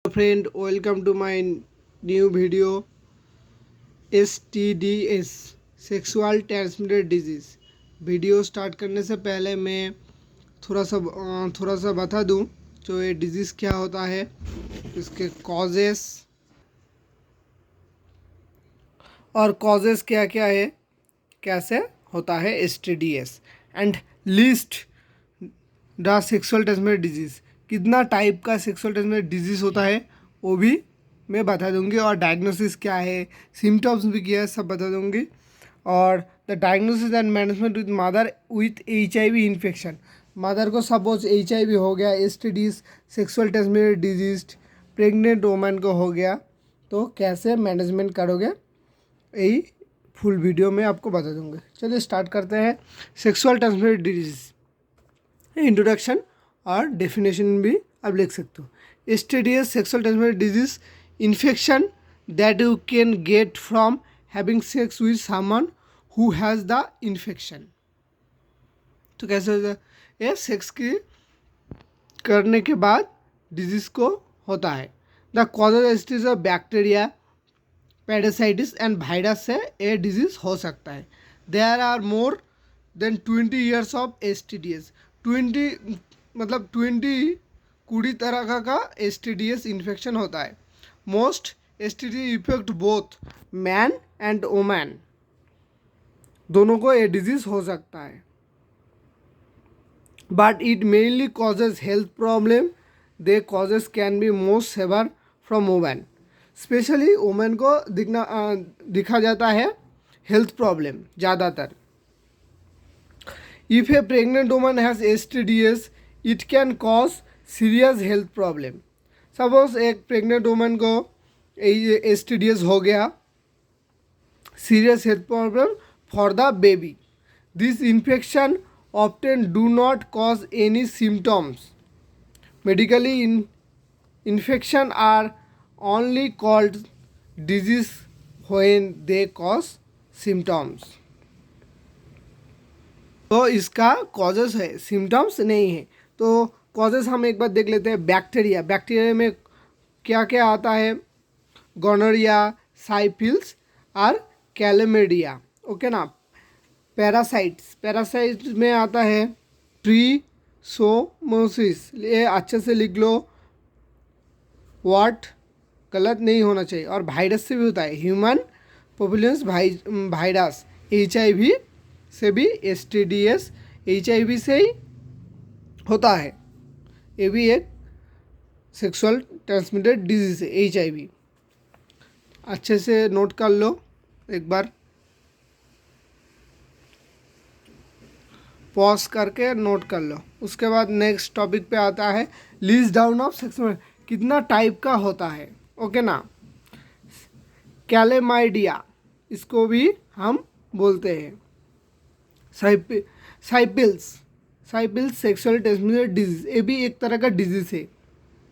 Friend, welcome to my new video. STDs sexual transmitted disease. Video start करने से पहले मैं थोड़ा सा बता दूं जो ये डिजीज़ क्या होता है, इसके कॉजेस और कॉजेस क्या क्या है, कैसे होता है STDs and list the sexual transmitted disease. कितना टाइप का सेक्सुअल ट्रांसमिटेड डिजीज़ होता है वो भी मैं बता दूंगी, और डायग्नोसिस क्या है, सिम्टम्स भी क्या है, सब बता दूंगी। और the diagnosis and management with mother with HIV infection. Mother को सपोज HIV हो गया, STDs sexual transmitted disease pregnant women को हो गया, तो कैसे मैनेजमेंट करोगे यही फुल वीडियो में आपको बता दूंगा। चलिए स्टार्ट करते हैं। सेक्सुअल ट्रांसमिटेड डिजीज़ इंट्रोडक्शन और डेफिनेशन भी आप लिख सकते हो। STDs sexual transmitted disease infection that you can get from having sex with someone who has the infection. तो कैसे होता है ये, सेक्स की करने के बाद डिजीज को होता है। The causes of bacteria, parasites and virus से ये डिजीज हो सकता है। There are more than 20 years of STDs। 20 तरह का STDs इन्फेक्शन होता है। Most STD effect both man and women, दोनों को ये डिजीज हो सकता है। But it mainly causes health problem. They causes can be most severe from women. Specially women को दिखा जाता है हेल्थ प्रॉब्लम ज़्यादातर। If a pregnant woman has STDs, it can cause serious health problem. Suppose एक pregnant woman को STDs हो गया, serious health problem for the baby. This infection often do not cause any symptoms. Medically, infection are only called disease when they cause symptoms. तो इसका causes है, symptoms नहीं है। तो कॉजेस हम एक बार देख लेते हैं। बैक्टीरिया, बैक्टीरिया में क्या क्या आता है, गोनोरिया, साइफिल्स और कैलेमेडिया, ओके ना। पैरासाइट्स, पैरासाइट्स में आता है ट्रिसोमोसिस, ये अच्छे से लिख लो, वर्ड गलत नहीं होना चाहिए। और वायरस से भी होता है, ह्यूमन पॉपुलेशन वायरस। HIV से भी STDs HIV से ही होता है, ये भी एक सेक्सुअल ट्रांसमिटेड डिजीज है HIV। अच्छे से नोट कर लो एक बार, पॉज करके नोट कर लो। उसके बाद नेक्स्ट टॉपिक पे आता है लिस्ट डाउन ऑफ सेक्सुअल, कितना टाइप का होता है, ओके ना। कैलेमाइडिया, इसको भी हम बोलते हैं साइपिल्स सेक्सुअल ट्रांसमिटेड डिजीज, ये भी एक तरह का डिजीज है।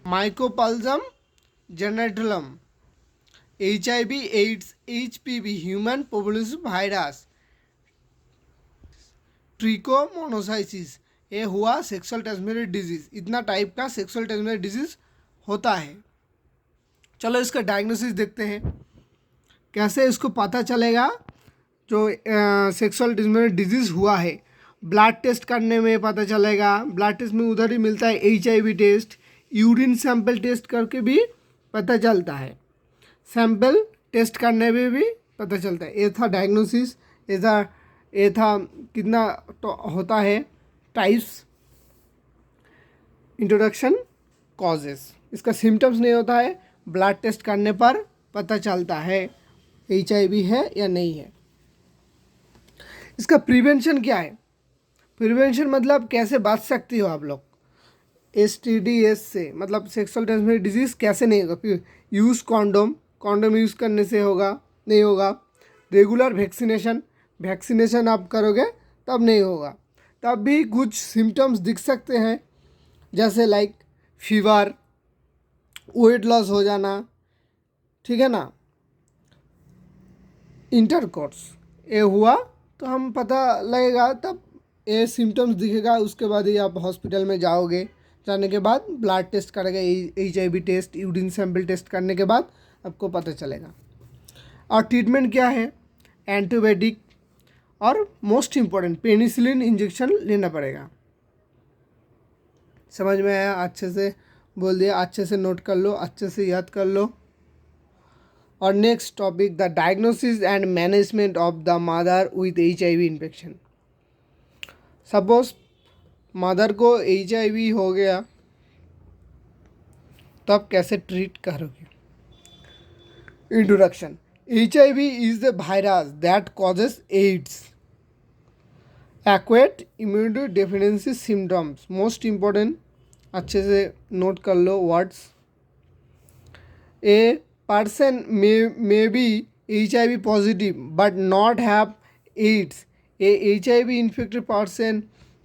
Mycoplasma genitalium, HIV AIDS, HPV human population virus, trichomoniasis, ये हुआ सेक्सुअल ट्रांसमिटेड डिजीज। इतना टाइप का सेक्सुअल ट्रांसमिटेड डिजीज होता है। चलो इसका डायग्नोसिस देखते हैं, कैसे इसको पता चलेगा जो सेक्सुअल ट्रांसमिटेड डिजीज़ हुआ है। ब्लड टेस्ट करने में पता चलेगा, ब्लड टेस्ट में उधर ही मिलता है HIV test. Urine sample test करके भी पता चलता है, सैंपल टेस्ट करने में भी पता चलता है। ये था डायग्नोसिस, ये था कितना तो होता है टाइप्स, इंट्रोडक्शन, कॉजेस। इसका सिम्टम्स नहीं होता है, ब्लड टेस्ट करने पर पता चलता है HIV है या नहीं है। इसका प्रिवेंशन क्या है, प्रिवेंशन मतलब कैसे बच सकती हो आप लोग STDs से, मतलब सेक्सुअल ट्रांसमिटेड डिजीज़ कैसे नहीं होगा। यूज़ कॉन्डोम, कॉन्डोम यूज़ करने से होगा नहीं होगा। रेगुलर वैक्सीनेशन आप करोगे तब नहीं होगा। तब भी कुछ सिम्टम्स दिख सकते हैं, जैसे लाइक फीवर, वेट लॉस हो जाना, ठीक है ना। इंटरकोर्स ये हुआ तो हम पता लगेगा, तब ये सिम्टम्स दिखेगा, उसके बाद ही आप हॉस्पिटल में जाओगे जाने के बाद ब्लड टेस्ट करेगा, HIV test, urine sample test करने के बाद आपको पता चलेगा। और ट्रीटमेंट क्या है? एंटीबायोटिक और मोस्ट इम्पॉर्टेंट पेनिसिलिन इंजेक्शन लेना पड़ेगा। समझ में आया? अच्छे से बोल दिया, अच्छे से नोट कर लो, अच्छे से याद कर लो। और next topic, the diagnosis and management of the mother with HIV infection. Suppose mother को HIV हो गया तो आप कैसे ट्रीट करोगे? Introduction, HIV is the virus that causes AIDS. Acquired immunity deficiency symptoms. Most important, अच्छे से नोट कर लो words. A person may be HIV positive but not have AIDS. A HIV infected person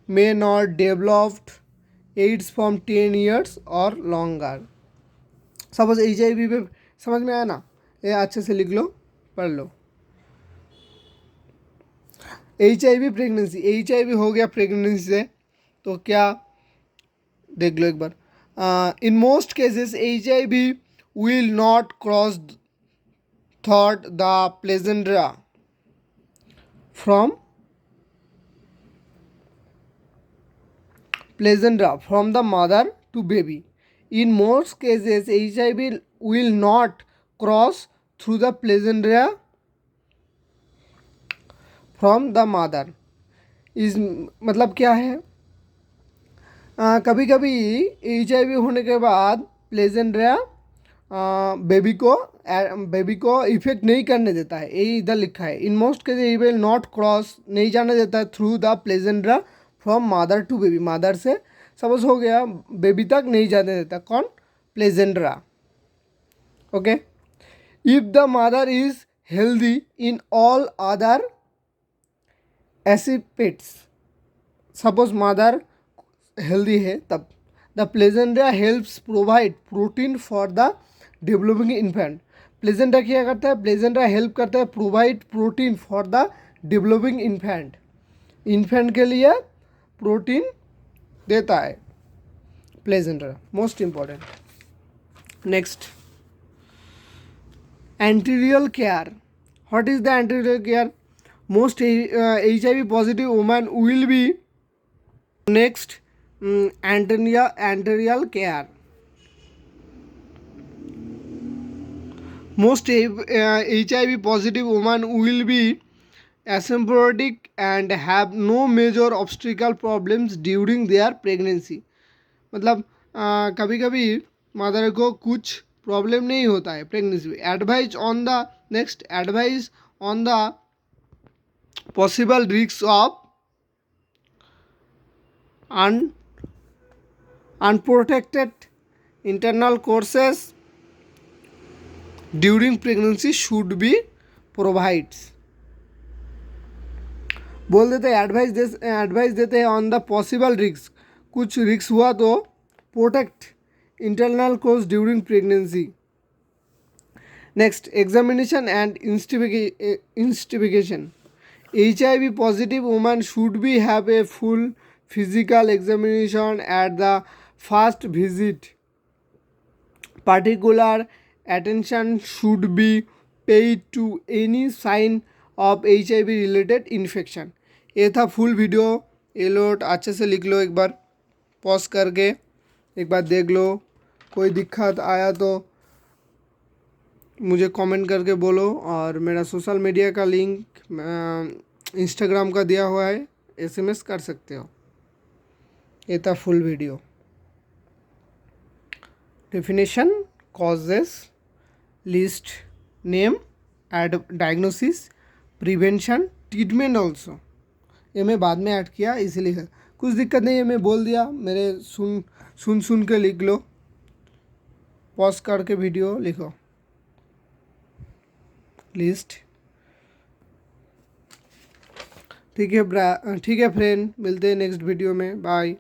may not develop AIDS from 10 years or longer. Suppose HIV पे समझ में आया ना? ये अच्छे से लिख लो, पढ़ लो। HIV प्रेगनेंसी, HIV हो गया प्रेगनेंसी से, तो क्या देख लो एक बार। In most cases HIV will not cross through the placenta from the mother to baby. In most cases HIV will not cross through the placenta from the mother. इस मतलब क्या है? कभी कभी HIV होने के बाद प्लेजेंड्रा बेबी को इफेक्ट नहीं करने देता है, यही इधर लिखा है। In most case it will not cross, नहीं जाने देता है through the placenta from mother to baby. Mother से सपोज हो गया बेबी तक नहीं जाने देता, कौन? Placenta. Okay, if the mother is healthy in all other aspects, suppose mother healthy है तब the placenta helps provide protein for the developing infant. Placenta क्या करता है? प्लेजेंड्रा हेल्प करता है provide protein for the developing infant. Infant के लिए protein देता है placenta, most important. Next, anterior care. What is the anterior care? Most HIV positive women will be next anterior care. Most HIV positive women will be asymptomatic and have no major obstetrical problems during their pregnancy. मतलब कभी कभी mother को कुछ problem नहीं होता है pregnancy में। Advise on the next, advise on the possible risk of unprotected internal courses during pregnancy should be provided. बोल देते हैं एडवाइस देते हैं ऑन द पॉसिबल रिस्क, कुछ रिस्क हुआ तो protect internal course during pregnancy. Next, examination and instigation. HIV positive woman should be have a full physical examination at the first visit. Particular attention should be paid to any sign of HIV related infection. ये था full video. ये लोट अच्छे से लिख लो, एक बार pause करके एक बार देख लो। कोई दिक्कत आया तो मुझे कमेंट करके बोलो। और मेरा सोशल मीडिया का लिंक इंस्टाग्राम का दिया हुआ है, SMS कर सकते हो। ये था full video. Definition, causes, list, name, diagnosis, prevention, treatment also. ये मैं बाद में ऐड किया इसीलिए कुछ दिक्कत नहीं है, मैं बोल दिया। मेरे सुन के लिख लो, पॉज करके वीडियो लिखो। लिस्ट, ठीक है फ्रेंड, मिलते हैं नेक्स्ट वीडियो में। बाय।